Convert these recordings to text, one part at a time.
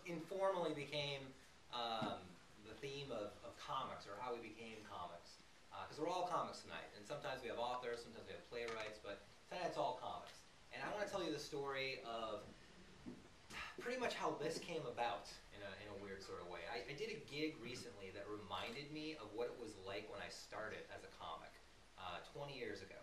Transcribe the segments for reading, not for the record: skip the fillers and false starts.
informally became the theme of comics, or how we became comics. Because we're all comics tonight, and sometimes we have authors, sometimes we have playwrights, but tonight it's all comics. And I want to tell you the story of pretty much how this came about in a weird sort of way. I did a gig recently that reminded me of what it was like when I started as a comic 20 years ago.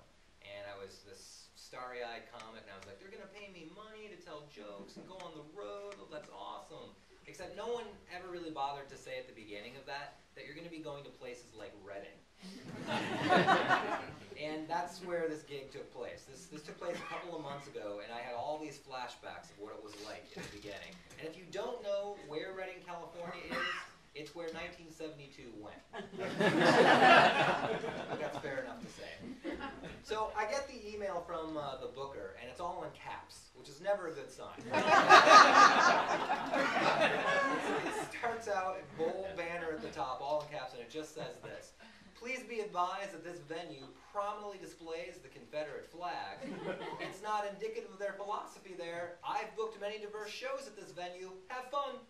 And I was this starry-eyed comic, and I was like, they're going to pay me money to tell jokes and go on the road. Oh, that's awesome. Except no one ever really bothered to say at the beginning of that you're going to be going to places like Reading. And that's where this gig took place. This took place a couple of months ago, and I had all these flashbacks of what it was like in the beginning. And if you don't know where Reading, California is, it's where 1972 went. That's fair enough to say. So I get the email from the booker, and it's all in caps, which is never a good sign. It starts out, bold banner at the top, all in caps, and it just says this. Please be advised that this venue prominently displays the Confederate flag. It's not indicative of their philosophy there. I've booked many diverse shows at this venue. Have fun.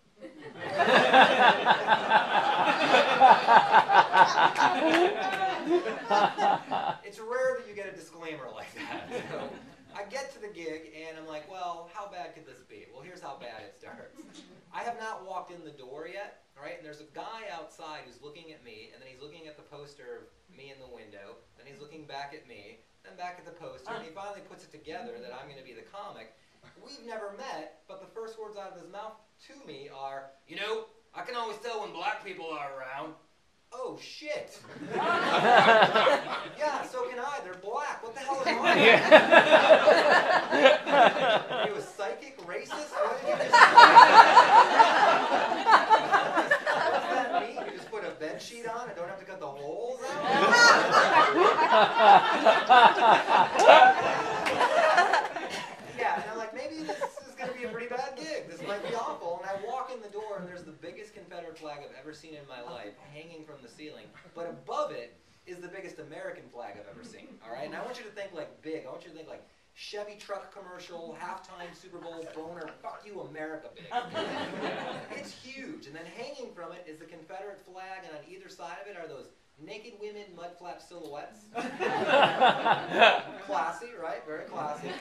It's rare that you get a disclaimer like that. So I get to the gig, and I'm like, well, how bad could this be? Well, here's how bad it starts. I have not walked in the door yet, right? And there's a guy outside who's looking at me, and then he's looking at the poster of me in the window, then he's looking back at me, then back at the poster, and he finally puts it together that I'm going to be the comic. We've never met, but the first words out of his mouth to me are, you know, I can always tell when black people are around. Oh, shit. Yeah, so can I. They're black. What the hell is wrong with you? Are you a psychic racist? What did you just say? What does that mean? You just put a bed sheet on and don't have to cut the holes out? Yeah, and I'm like, maybe this is going to be a pretty bad gig. This might be awful. And I walk in the door, and there's the biggest Confederate flag I've ever seen in my life hanging from the ceiling. But above it is the biggest American flag I've ever seen. All right? And I want you to think like big. I want you to think like Chevy truck commercial, halftime Super Bowl boner, fuck you America big. It's huge. And then hanging from it is the Confederate flag, and on either side of it are those naked women mud flap silhouettes. Classy, right? Very classy.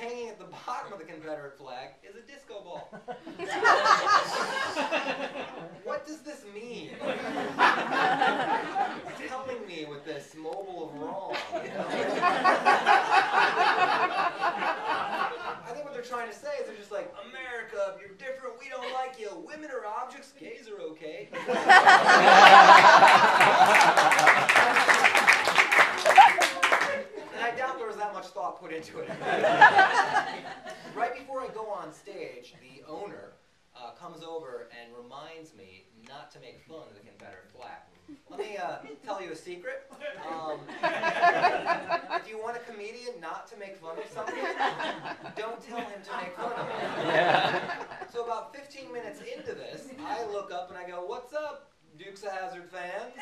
Hanging at the bottom of the Confederate flag is a disco ball. What does this mean? Telling me with this mobile of wrong, you know? I think what they're trying to say is they're just like, America, you're different, we don't like you. Women are objects, gays are okay. And I doubt there was that much thought put into it. Right before I go on stage, the owner comes over and reminds me not to make fun of the Confederate flag. Let me tell you a secret. If you want a comedian not to make fun of something, don't tell him to make fun of it. Yeah. So about 15 minutes into this, I look up and I go, what's up, Dukes of Hazzard fans?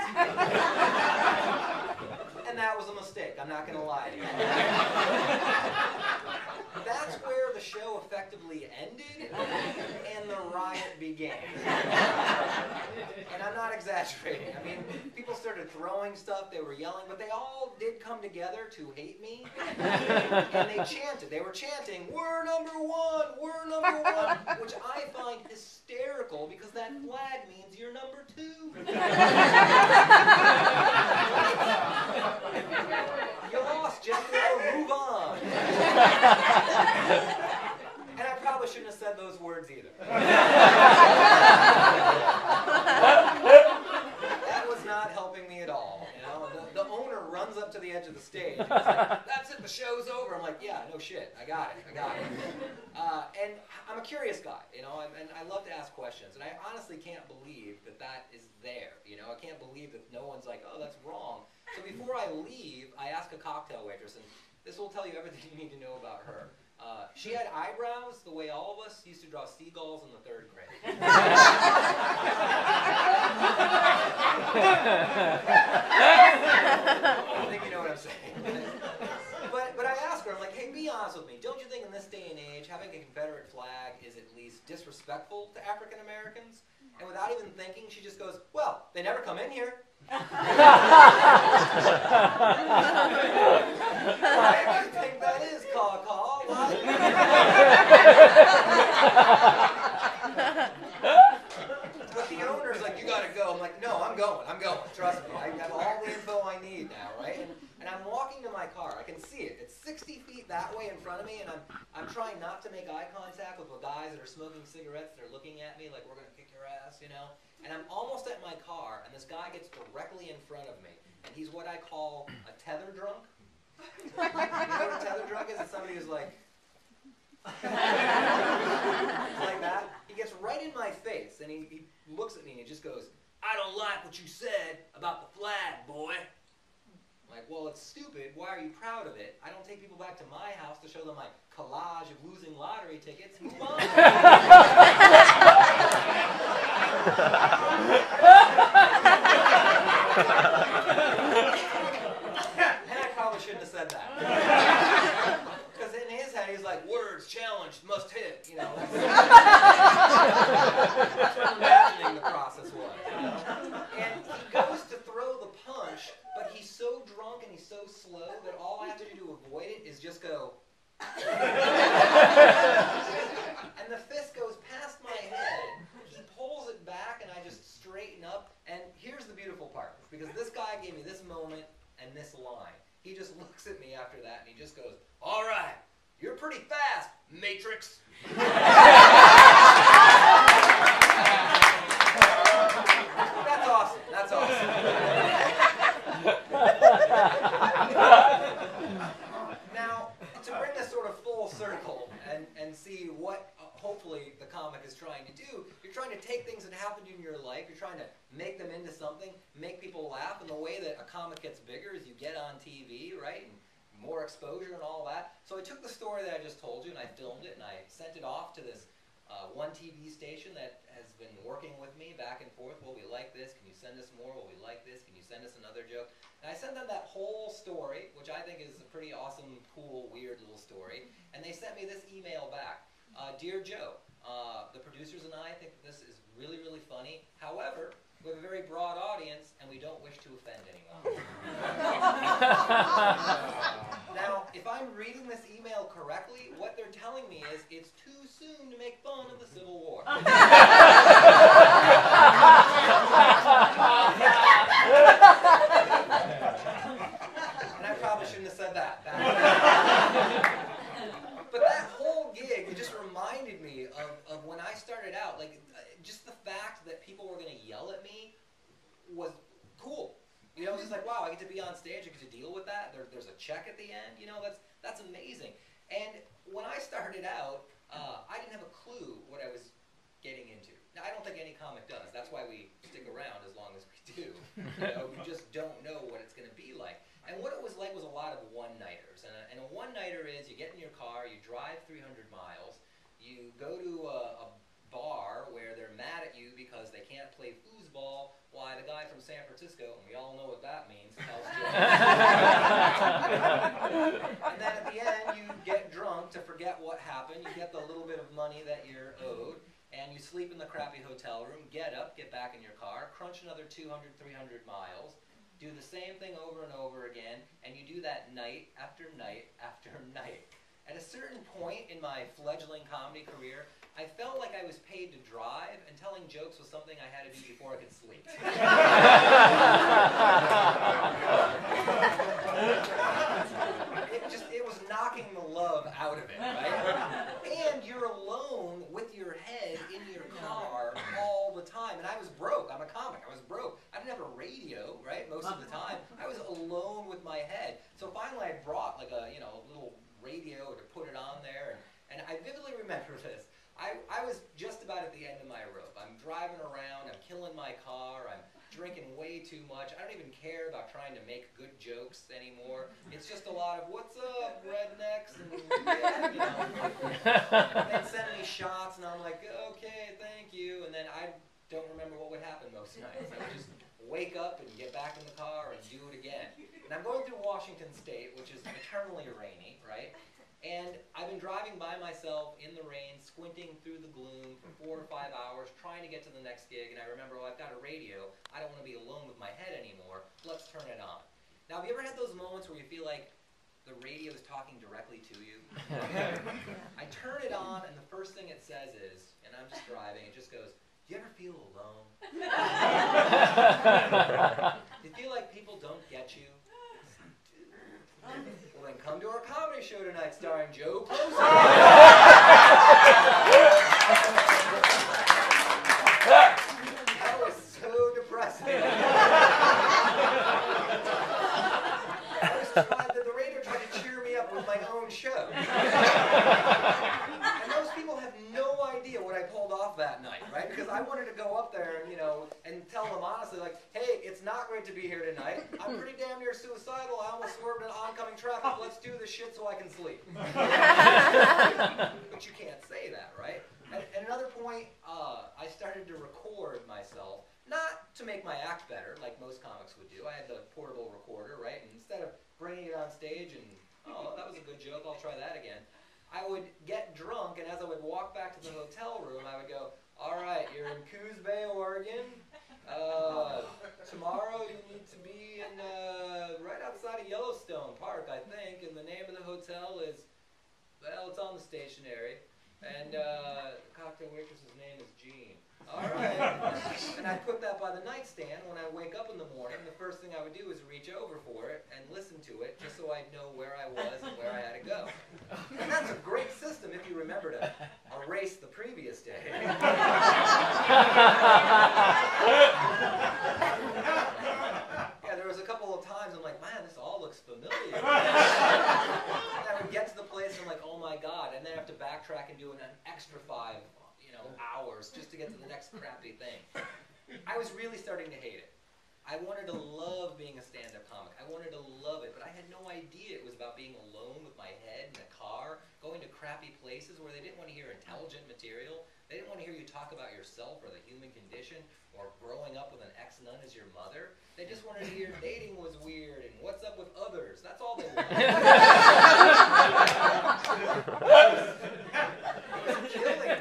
And that was a mistake, I'm not going to lie to you. That's where the show effectively ended and the riot began. And I'm not exaggerating. I mean, people started throwing stuff, they were yelling, but they all did come together to hate me. And they chanted. They were chanting, "We're number one, we're number one," which I find hysterical because that flag means you're number two. You lost, Jethro, move on. And I probably shouldn't have said those words either. That was not helping me at all. You know, the owner runs up to the edge of the stage. And he's like, "That's it, the show's over." I'm like, "Yeah, no shit, I got it. And I'm a curious guy, you know, and I love to ask questions. And I honestly can't believe that that is there. You know, I can't believe that no one's like, "Oh, that's wrong." So before I leave, I ask a cocktail waitress, and this will tell you everything you need to know about her. She had eyebrows the way all of us used to draw seagulls in the 3rd grade. I think you know what I'm saying. But I asked her, I'm like, "Hey, be honest with me. Don't you think in this day and age, having think a Confederate flag is at least disrespectful to African Americans. And without even thinking, she just goes, well, they never come in here. Why do you think that is, Caw-Caw? But the owner's like, you gotta go. I'm like, no, I'm going. Trust me. I have all the info I need now, right? And I'm walking to my car. I can see it. It's 60 feet that way in front of me, and I'm trying not to make eye contact with the guys that are smoking cigarettes that are looking at me like, we're going to kick your ass, you know? And I'm almost at my car, and this guy gets directly in front of me, and he's what I call a tether drunk. You know what a tether drunk is? It's somebody who's like, like that. He gets right in my face, and he looks at me, and he just goes, I don't like what you said about the flag, boy. I'm like, well, it's stupid. Why are you proud of it? I don't take people back to my house to show them my collage of losing lottery tickets. Move on. And I probably shouldn't have said that. Because in his head, he's like, words challenged, must hit. You know, that's what I'm imagining the process was. You know? And he goes to throw the punch, but he's so drunk and he's so slow that all I have to do to avoid it is just go. And the fist goes past my head. He pulls it back and I just straighten up. And here's the beautiful part, because this guy gave me this moment and this line. He just looks at me after that and he just goes, all right, you're pretty fast, Matrix. That's awesome. That's awesome. Now, to bring this sort of full circle and see what hopefully the comic is trying to do, you're trying to take things that happened in your life, you're trying to make them into something, make people laugh, and the way that a comic gets bigger is you get on TV, right? And more exposure and all that. So I took the story that I just told you and I filmed it and I sent it off to this one TV station that has been working with me back and forth. Well, we like this. Can you send us more? Well, we like this. Can you send us another joke? And I sent them that whole story, which I think is a pretty awesome, cool, weird little story. And they sent me this email back. Dear Joe, the producers and I think that this is really, really funny. However, we have a very broad audience and we don't wish to offend anyone. Now, if I'm reading this email correctly, what they're telling me is it's too soon to make fun of the Civil War. And I probably shouldn't have said that. But that whole gig, it just reminded me of when I started out. Like, just the fact that people were going to yell at me was cool. You know, it's just like, wow, I get to be on stage, I get to deal with that. There's a check at the end. You know, that's amazing. And when I started out, I didn't have a clue what I was getting into. Now, I don't think any comic does. That's why we stick around as long as we do. You know, we just don't know what it's going to be like. And what it was like was a lot of one-nighters. And a one-nighter is you get in your car, you drive 300 miles, you go to a bar where they're mad at you because they can't play foosball, why the guy from San Francisco, and we all know what that means, tells jokes. And then at the end, you get drunk to forget what happened, you get the little bit of money that you're owed, and you sleep in the crappy hotel room, get up, get back in your car, crunch another 200, 300 miles, do the same thing over and over again, and you do that night after night after night. At a certain point in my fledgling comedy career, I felt like I was paid to drive, and telling jokes was something I had to do before I could sleep. It was knocking the love out of it, right? And you're alone with your head in your car all the time. And I was broke. I'm a comic. I was broke. I didn't have a radio, right, most of the time. I was alone with my head. So finally I brought like a, a little radio to put it on there. And I vividly remember this. I was just about at the end of my rope. I'm driving around, I'm killing my car, I'm drinking way too much. I don't even care about trying to make good jokes anymore. It's just a lot of, what's up, rednecks? And they'd send me shots, and I'm like, okay, thank you. And then I don't remember what would happen most nights. I would just wake up and get back in the car and do it again. And I'm going through Washington State, which is eternally rainy, right? And I've been driving by myself in the rain, squinting through the gloom for 4 or 5 hours, trying to get to the next gig, and I remember, well, I've got a radio. I don't want to be alone with my head anymore. Let's turn it on. Now, have you ever had those moments where you feel like the radio is talking directly to you? I turn it on, and the first thing it says is, and I'm just driving, it just goes, do you ever feel alone? Do you feel like people don't get you? Well, then come to our comedy show tonight starring Joe Klocek. That was so depressing. The radio tried to cheer me up with my own show. And those people have no idea what I pulled off that night, right? Because I wanted to go up there and, and tell them honestly, like, hey, it's not great to be here tonight. I'm pretty damn near suicidal. I almost swerved in oncoming traffic. Let's do this shit so I can sleep. But you can't say that, right? At another point, I started to record myself, not to make my act better, like most comics would do. I had the portable recorder, right? And instead of bringing it on stage and, oh, that was a good joke, I'll try that again, I would get drunk, and as I would walk back to the hotel room, I would go, all right, you're in Coos Bay, Oregon. Tomorrow you need to be in right outside of Yellowstone Park, I think, and the name of the hotel is, well, it's on the stationery, and the cocktail waitress's name is Jean. All right. And I'd put that by the nightstand. When I wake up in the morning, the first thing I would do is reach over for it and listen to it just so I'd know where I was and where I had to go. And that's a great system if you remember to erase the previous day. Yeah, there was a couple of times I'm like, man, this all looks familiar. And I would get to the place and I'm like, oh my God, and then I have to backtrack and do an extra 5 hours just to get to the next crappy thing. I was really starting to hate it. I wanted to love being a stand-up comic. I wanted to love it, but I had no idea it was about being alone with my head in a car, going to crappy places where they didn't want to hear intelligent material. They didn't want to hear you talk about yourself or the human condition or growing up with an ex-nun as your mother. They just wanted to hear dating was weird and what's up with others. That's all they wanted.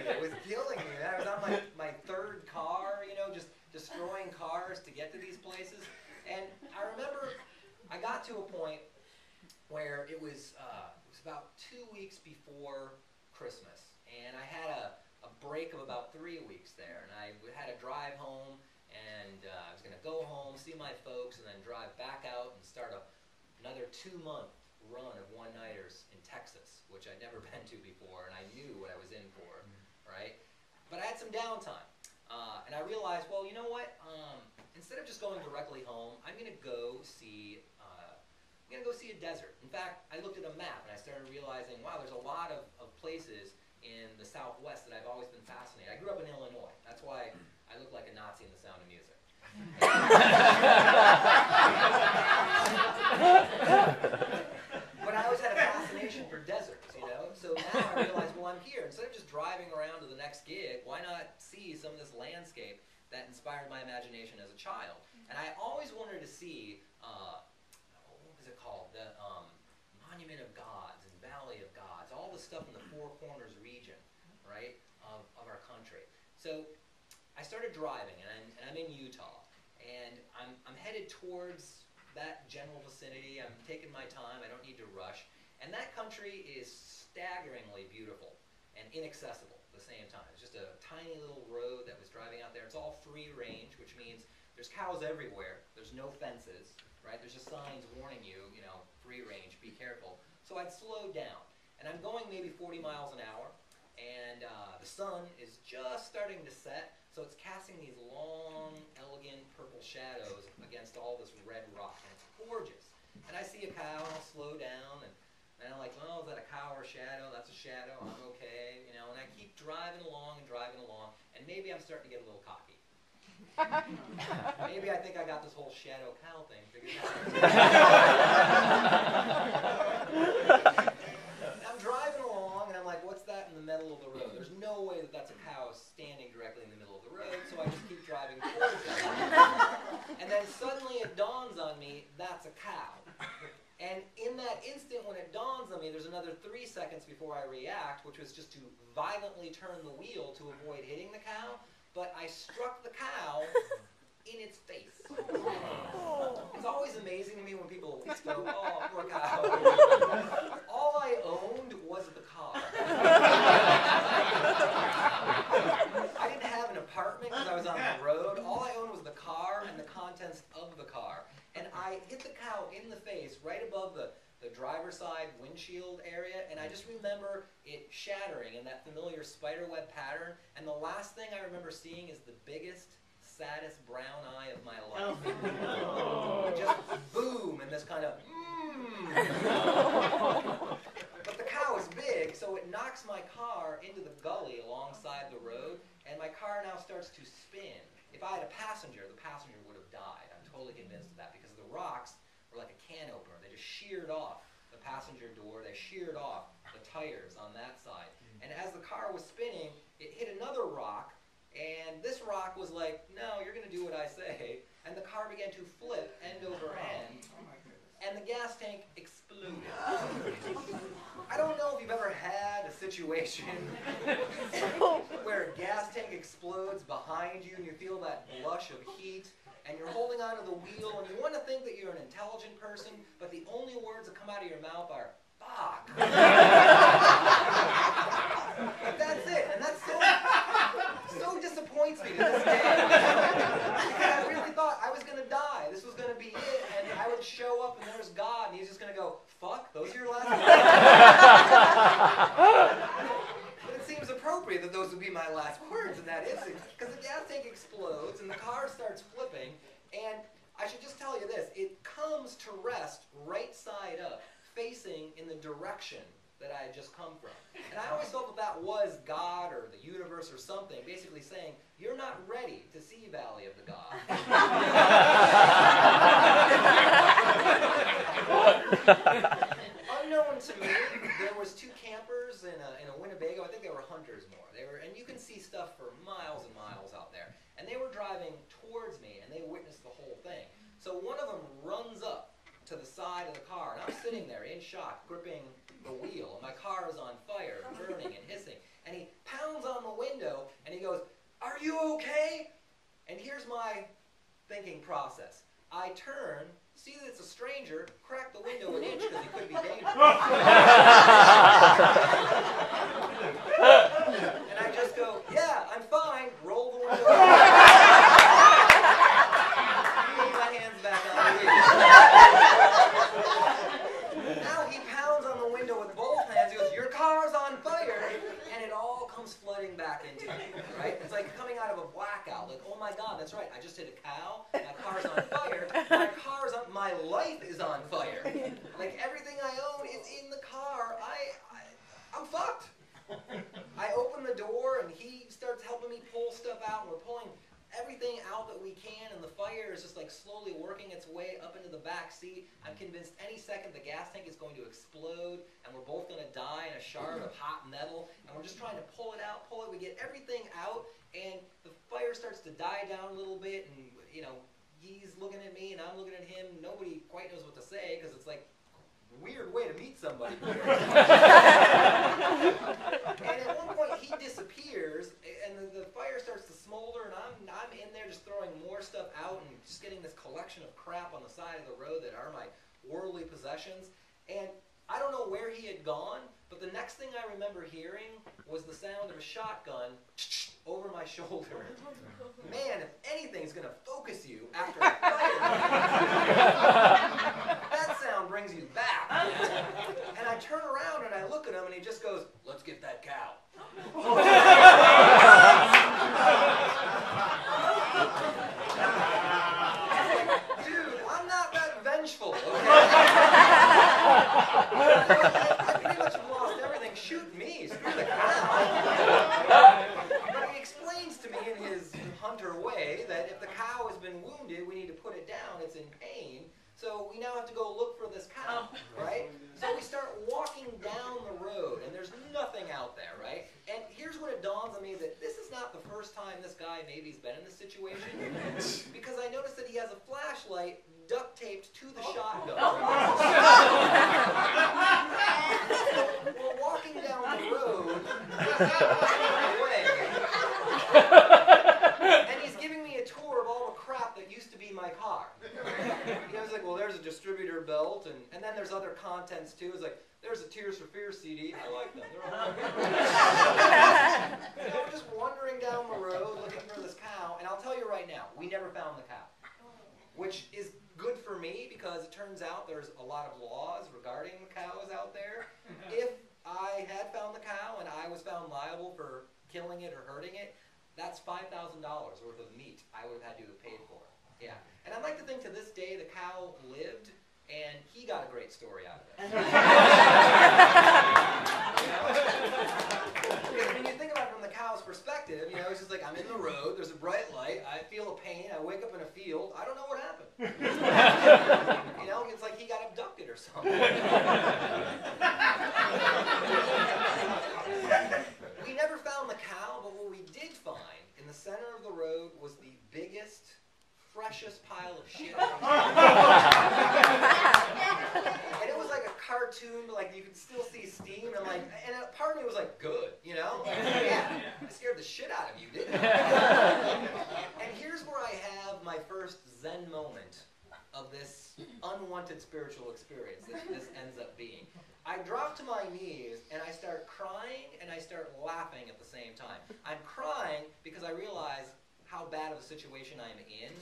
It was killing me. I was on my 3rd car, just destroying cars to get to these places. And I remember I got to a point where it was about 2 weeks before Christmas. And I had a break of about 3 weeks there. And I had to drive home. And I was going to go home, see my folks, and then drive back out and start another 2-month run of one-nighters in Texas, which I'd never been to before, and I knew what I was in for, right? But I had some downtime, and I realized, well, you know what? Instead of just going directly home, I'm going to go see a desert. In fact, I looked at a map, and I started realizing, wow, there's a lot of places in the Southwest that I've always been fascinated. I grew up in Illinois. That's why I look like a Nazi in The Sound of Music. But I always had a fascination for deserts, So now I realize, well, I'm here. Instead of just driving around to the next gig, why not see some of this landscape that inspired my imagination as a child? And I always wanted to see, what was it called? The Monument of Gods and Valley of Gods, all the stuff in the Four Corners region, right, of our country. So I started driving, and I'm in Utah, and I'm headed towards that general vicinity. I'm taking my time. I don't need to rush. And that country is staggeringly beautiful and inaccessible at the same time. It's just a tiny little road that was driving out there. It's all free range, which means there's cows everywhere. There's no fences, right? There's just signs warning you, free range, be careful. So I'd slow down. And I'm going maybe 40 miles an hour, and the sun is just starting to set. So it's casting these long, elegant purple shadows against all this red rock, and it's gorgeous. And I see a cow, and I'll slow down, and I'm like, oh, is that a cow or a shadow? That's a shadow, I'm okay, and I keep driving along, and maybe I'm starting to get a little cocky. Maybe I think I got this whole shadow cow thing figured out. I'm driving along, and I'm like, what's that in the middle of the road? There's no way that that's a cow standing directly in the middle of the road, so I just keep driving towards it. And then suddenly it dawns on me, that's a cow. And in that instant when it dawns on me, there's another 3 seconds before I react, which was just to violently turn the wheel to avoid hitting the cow, but I struck the cow in its face. It's always amazing to me when people go, oh, poor cow. All I owned was the car. I didn't have an apartment because I was on the road. All I owned was the car and the contents of the car. And I hit the cow in the face right above the driver's side windshield area, and I just remember it shattering in that familiar spiderweb pattern, and the last thing I remember seeing is the biggest, saddest brown eye of my life. Just boom, and this kind of But the cow is big, so it knocks my car into the gully alongside the road, and my car now starts to spin. If I had a passenger, the passenger would have died. I'm totally convinced of that, because the rocks were like a can opener. They just sheared off the passenger door. They sheared off the tires on that side. And as the car was spinning, it hit another rock, and this rock was like, no, you're going to do what I say. And the car began to flip end over end, and the gas tank exploded. I don't know if you've ever had a situation where a gas tank explodes behind you and you feel that blush of heat, and you're holding onto the wheel, and you want to think that you're an intelligent person, but the only words that come out of your mouth are, fuck. But that's it, and that so disappoints me to this day. Because I really thought I was going to die. This was going to be it, and I would show up, and there's God, and he's just going to go, fuck, those are your last words? But it seems appropriate that those would be my last words in that instance, because the gas tank explodes, and the car starts flipping, and I should just tell you this, it comes to rest right side up, facing in the direction that I had just come from. And I always felt that was God or the universe or something, basically saying, you're not ready to see Valley of the God. Unknown to me, there was 2 campers in a Winnebago. I think they were hunters more. And you can see stuff for miles and miles out there. And they were driving towards me, and they witnessed the whole thing. So one of them runs up to the side of the car, and I'm sitting there in shock, gripping the wheel, and my car is on fire, burning and hissing. And he pounds on the window, and he goes, "Are you okay?" And here's my thinking process. I turn, see that it's a stranger, crack the window an inch because he could be dangerous. And I just go, "Yeah, I'm fine," roll the window down. My hands back on the wheel. Now he pounds on the window with both hands. He goes, "Your car's on fire," and it all comes flooding back into me, right? It's like coming out of a blackout. Like, oh my God, that's right. I just hit a cow. My car's on fire. My life is on fire. Like everything I own is in the car. I'm fucked. I open the door and he starts helping me pull stuff out, and we're pulling everything out that we can, and the fire is just like slowly working its way up into the back seat. I'm convinced any second the gas tank is going to explode, and we're both going to die in a shard of hot metal, and we're just trying to pull it out, pull it. We get everything out, and the fire starts to die down a little bit, and you know, he's looking at me and I'm looking at him. Nobody quite knows what to say because it's like a weird way to meet somebody. And at one point he disappears, and the fire starts to smolder, and I'm in there just throwing more stuff out and just getting this collection of crap on the side of the road that are my worldly possessions. And I don't know where he had gone, but the next thing I remember hearing was the sound of a shotgun over my shoulder. Man, if anything's going to focus you after a fire, that sound brings you back. And I turn around and I look at him, and he just goes, "Let's get that cow." Dude, I'm not that vengeful, okay? I pretty much have lost everything. Shoot me, screw the cow. But he explains to me in his hunter way that if the cow has been wounded, we need to put it down. It's in pain. So we now have to go look for this cow, right? So we start walking down the road, and there's nothing out there, right? And here's when it dawns on me that this is not the first time this guy maybe's been in this situation, because I noticed that he has a flashlight duct taped to the shotgun. And he's giving me a tour of all the crap that used to be my car. You know, it's like, well, there's a distributor belt, and then there's other contents too. It's like, there's a Tears for Fears CD. I like them. They're all right. You know, just wandering down the road looking for this cow, and I'll tell you right now, we never found the cow, which is good for me because it turns out there's a lot of laws regarding cows out there. If I had found the cow and I was found liable for killing it or hurting it, that's $5,000 worth of meat I would have had to have paid for. Yeah. And I'd like to think to this day the cow lived and he got a great story out of it. You know? Because when you think about it from the cow's perspective, you know, it's just like, I'm in the road, there's a bright light, I feel a pain, I wake up in a field, I don't know what happened. You know, it's like he got abducted or something. We never found the cow, but what we did find in the center of the road was the biggest, freshest pile of shit. And it was like a cartoon, like you could still see steam, and like, and a part of me was like, good, you know? Yeah, I scared the shit out of you, didn't I? And here's where I have my first Zen moment of this unwanted spiritual experience that this ends up being. I drop to my knees and I start crying and I start laughing at the same time. I'm crying because I realize how bad of a situation I'm in,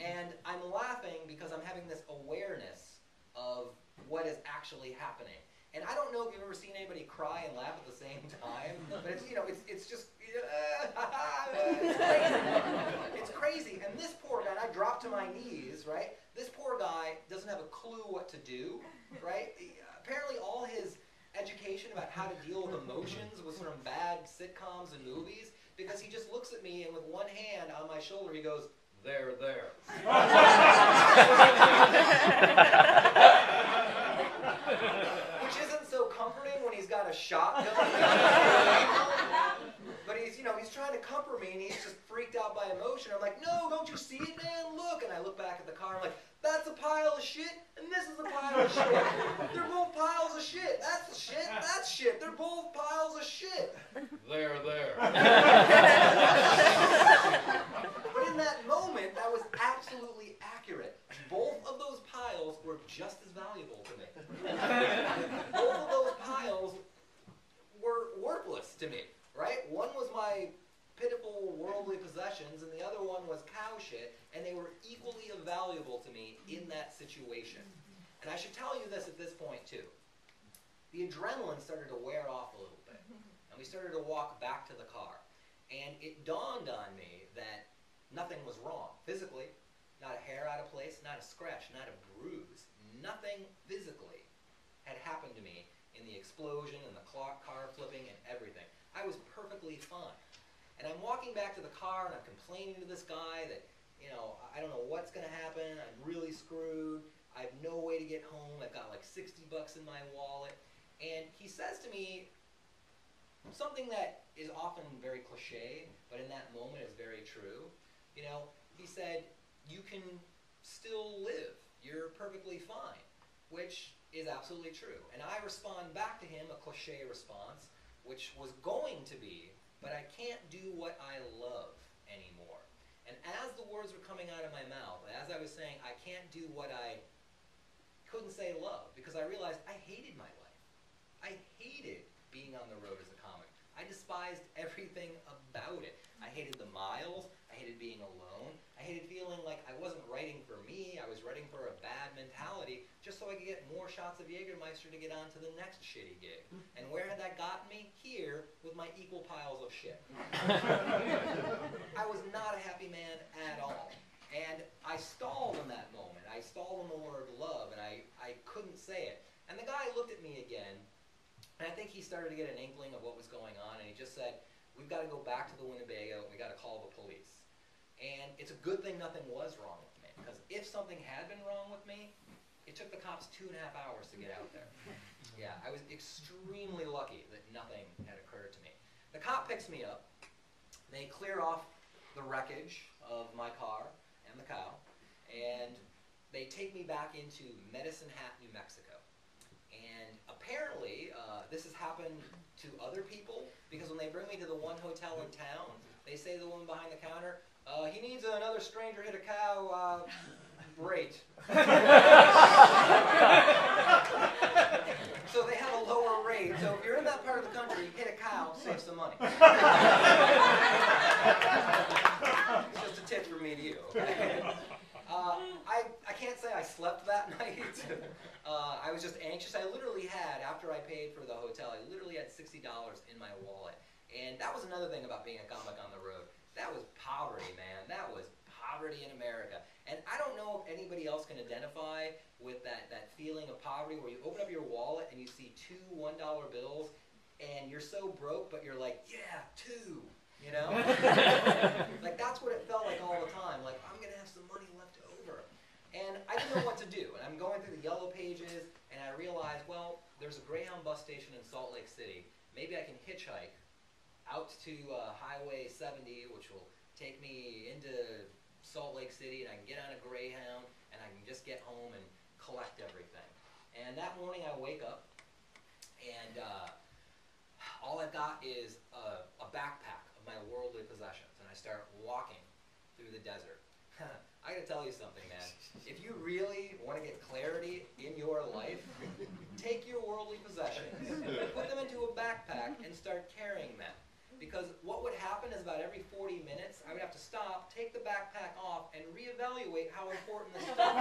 and I'm laughing because I'm having this awareness of what is actually happening. And I don't know if you've ever seen anybody cry and laugh at the same time, but it's, you know, it's just, it's crazy. It's crazy. And this poor guy, and I drop to my knees, right? This poor guy doesn't have a clue what to do, right? Apparently all his education about how to deal with emotions was from bad sitcoms and movies, because he just looks at me and with one hand on my shoulder he goes, there. Which isn't so comforting when he's got a shotgun. But he's, you know, he's trying to comfort me and he's just freaked out by emotion. I'm like, no, don't you see it, man? Look. And I look back at the car and I'm like, that's a pile of shit, and this is a pile of shit. They're both piles of shit. That's shit, that's shit. They're both piles of shit. There. But in that moment, that was absolutely accurate. Both of those piles were just as valuable to me. Both of those piles were worthless to me, right? One was my pitiful worldly possessions, and the other one was cow shit, and they were equally valuable to me in that situation. And I should tell you this at this point too. The adrenaline started to wear off a little bit, and we started to walk back to the car. And it dawned on me that nothing was wrong physically, not a hair out of place, not a scratch, not a bruise. Nothing physically had happened to me in the explosion and the car flipping and everything. I was perfectly fine. And I'm walking back to the car and I'm complaining to this guy that, you know, I don't know what's going to happen. I'm really screwed. I have no way to get home. I've got like 60 bucks in my wallet. And he says to me something that is often very cliche, but in that moment is very true. You know, he said, you can still live. You're perfectly fine, which is absolutely true. And I respond back to him a cliche response, which was going to be, but I can't do what I love anymore. And as the words were coming out of my mouth, as I was saying, I can't do what I couldn't say love, because I realized I hated my life. I hated being on the road as a comic. I despised everything about it. I hated the miles. I hated being alone. I hated feeling like I wasn't writing for me. I was writing for a bad mentality just so I could get more shots of Jägermeister to get on to the next shitty gig. And where had that gotten me? Here, with my equal piles of shit. I was not a happy man at all. And I stalled in that moment. I stalled on the word love, and I couldn't say it. And the guy looked at me again, and I think he started to get an inkling of what was going on, and he just said, we've got to go back to the Winnebago, and we've got to call the police. And it's a good thing nothing was wrong with me, because if something had been wrong with me, it took the cops 2.5 hours to get out there. Yeah, I was extremely lucky that nothing had occurred to me. The cop picks me up. They clear off the wreckage of my car and the cow, and they take me back into Medicine Hat, New Mexico. And apparently, this has happened to other people, because when they bring me to the one hotel in town, they say to the woman behind the counter, he needs another stranger hit a cow rate. So they have a lower rate. So if you're in that part of the country, hit a cow, save some money. It's just a tip from me to you. Okay? I can't say I slept that night. I was just anxious. I literally had, after I paid for the hotel, I literally had $60 in my wallet. And that was another thing about being a comic on the road. That was poverty, man. That was poverty in America. And I don't know if anybody else can identify with that feeling of poverty where you open up your wallet and you see two $1 bills and you're so broke, but you're like, yeah, two, you know? Like, that's what it felt like all the time. Like, I'm going to have some money left over. And I didn't know what to do. And I'm going through the yellow pages, and I realized, well, there's a Greyhound bus station in Salt Lake City. Maybe I can hitchhike out to Highway 70, which will take me into Salt Lake City, and I can get on a Greyhound, and I can just get home and collect everything. And that morning I wake up, and all I've got is a backpack of my worldly possessions, and I start walking through the desert. I gotta tell you something, man. If you really want to get clarity in your life, take your worldly possessions, put them into a backpack, and start carrying them. Because what would happen is about every 40 minutes, I would have to stop, take the backpack off, and reevaluate how important the stuff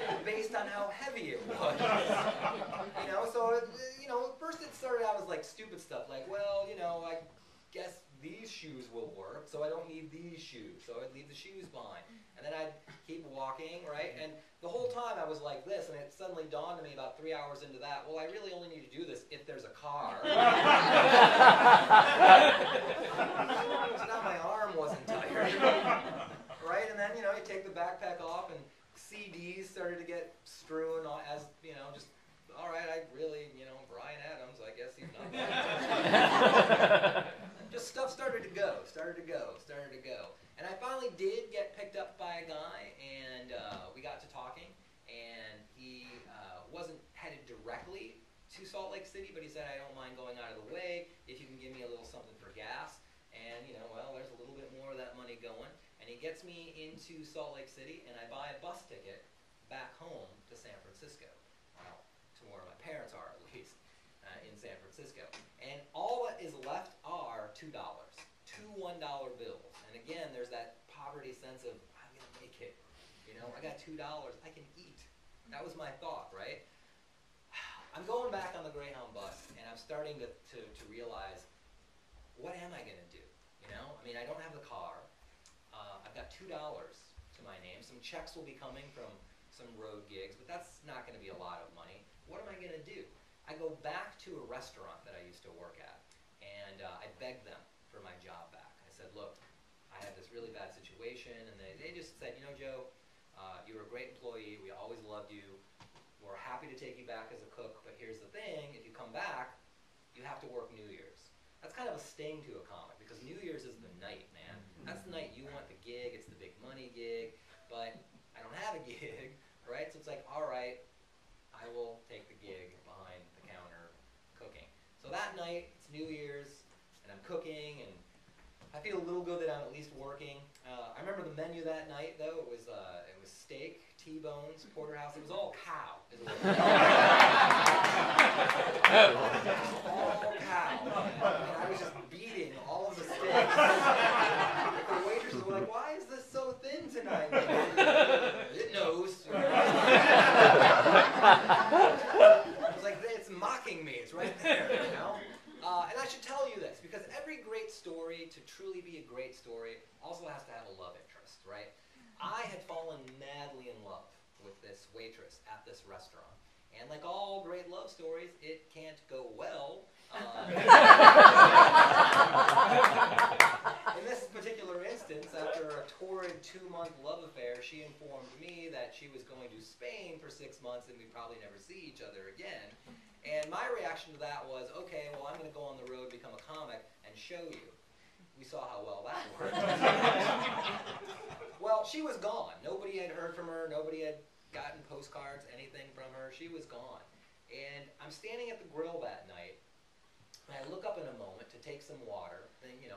was based on how heavy it was. You know, so, first it started out as like stupid stuff, like, well, I guess these shoes will work, so I don't need these shoes, so I'd leave the shoes behind. And then I'd keep walking, right? And the whole time I was like this, and it suddenly dawned on me about 3 hours into that, well, I really only need to do this if there's a car. So now my arm wasn't tired. Right? And then, you take the backpack off, and CDs started to get strewn as, just, all right, I really, Bryan Adams, I guess he's not bad. Just stuff started to go. And I finally did get picked up by a guy, and we got to talking, and he wasn't headed directly to Salt Lake City, but he said, I don't mind going out of the way if you can give me a little something for gas. And, well, there's a little bit more of that money going. And he gets me into Salt Lake City, and I buy a bus ticket back home to San Francisco. Well, to where my parents are, at least, in San Francisco. And all that is left are $2, two $1 bills. And again, there's that poverty sense of, I'm going to make it. I got $2, I can eat. That was my thought, right? I'm going back on the Greyhound bus, and I'm starting to realize, what am I going to do? I don't have the car. I've got $2 to my name. Some checks will be coming from some road gigs, but that's not going to be a lot of money. What am I going to do? I go back to a restaurant that I used to work at, and I begged them for my job back. I said, look, I have this really bad situation, and they just said, Joe, you were a great employee. We always loved you. We're happy to take you back as a cook, but here's the thing. If you come back, you have to work New Year's. That's kind of a sting to a comic, because New Year's is the night, man. That's the night you want the gig. It's the big money gig, but I don't have a gig, right? So it's like, all right, I will take the gig behind the counter cooking. So that night, it's New Year's, and I'm cooking, and I feel a little good that I'm at least working. I remember the menu that night, though. It was steak, T-bones, porterhouse. It was all cow. Is what it was. All cow. And I was just beating all of the steaks. The waitresses were like, why is this so thin tonight? It knows. I was like, it's mocking me. It's right there, And I should tell you this, because every great story, to truly be a great story, also has to have a love interest, right? I had fallen madly in love with this waitress at this restaurant. And like all great love stories, it can't go well. In this particular instance, after a torrid 2-month love affair, she informed me that she was going to Spain for 6 months and we'd probably never see each other again. And my reaction to that was, okay, well, I'm going to go on the road, become a comic, and show you. We saw how well that worked. Well, she was gone. Nobody had heard from her. Nobody had gotten postcards, anything from her. She was gone. And I'm standing at the grill that night, and I look up in a moment to take some water, thinking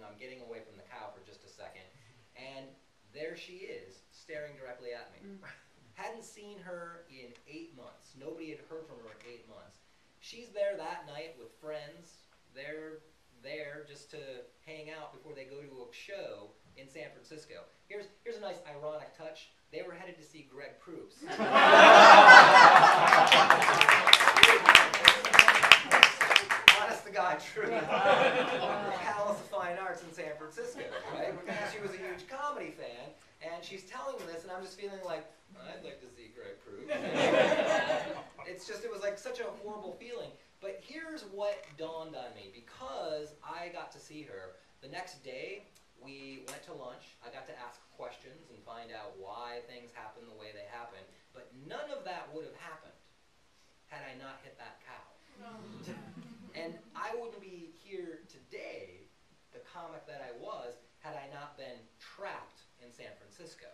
I'm getting away from the cow for just a second, and there she is, staring directly at me. Hadn't seen her in 8 months. Nobody had heard from her in 8 months. She's there that night with friends. They're there just to hang out before they go to a show in San Francisco. Here's a nice ironic touch. They were headed to see Greg Proops. Honest to God, true. The Palace of Fine Arts in San Francisco, right? She was a huge comedy fan, and she's telling me this, and I'm just feeling like, I'd like to see Greg Proops. It was like such a horrible feeling. But here's what dawned on me. Because I got to see her, the next day we went to lunch. I got to ask questions and find out why things happened the way they happened. But none of that would have happened had I not hit that cow. And I wouldn't be here today, the comic that I was, had I not been trapped in San Francisco.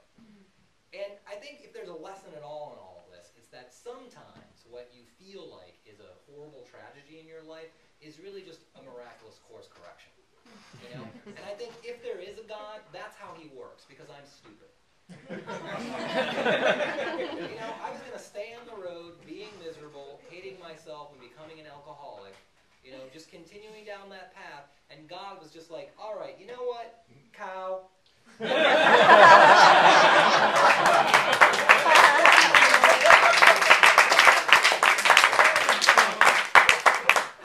And I think if there's a lesson at all in all of this, it's that sometimes what you feel like is a horrible tragedy in your life is really just a miraculous course correction. And I think if there is a God, that's how he works, because I'm stupid. I was going to stay on the road, being miserable, hating myself, and becoming an alcoholic, just continuing down that path, and God was just like, all right, you know what, cow? I'm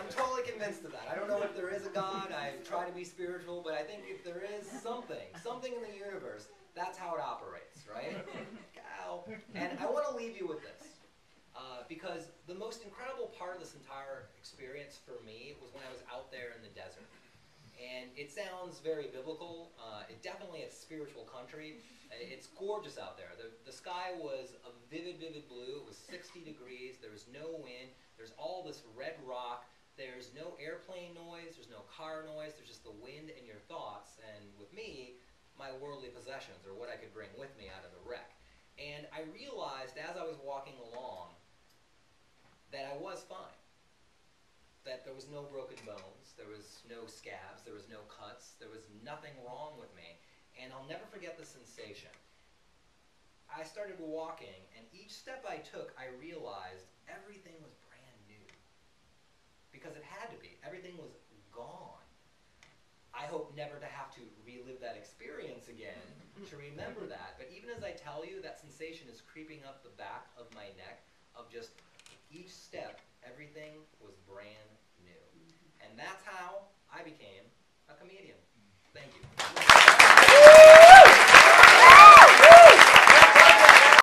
totally convinced of that. I don't know if there is a God. I try to be spiritual, but I think if there is something in the universe, that's how it operates, right? Cow. And I want to leave you with this. Because the most incredible part of this entire experience for me was when I was out there in the desert. And it sounds very biblical. It definitely is a spiritual country. It's gorgeous out there. The sky was a vivid, vivid blue. It was 60 degrees. There was no wind. There's all this red rock. There's no airplane noise. There's no car noise. There's just the wind and your thoughts. And with me, my worldly possessions, or what I could bring with me out of the wreck. And I realized as I was walking along that I was fine. That there was no broken bones, there was no scabs, there was no cuts, there was nothing wrong with me. And I'll never forget the sensation. I started walking, and each step I took, I realized everything was brand new. Because it had to be. Everything was gone. I hope never to have to relive that experience again, to remember that. But even as I tell you, that sensation is creeping up the back of my neck of just each step, everything was brand new. And that's how I became a comedian. Thank you.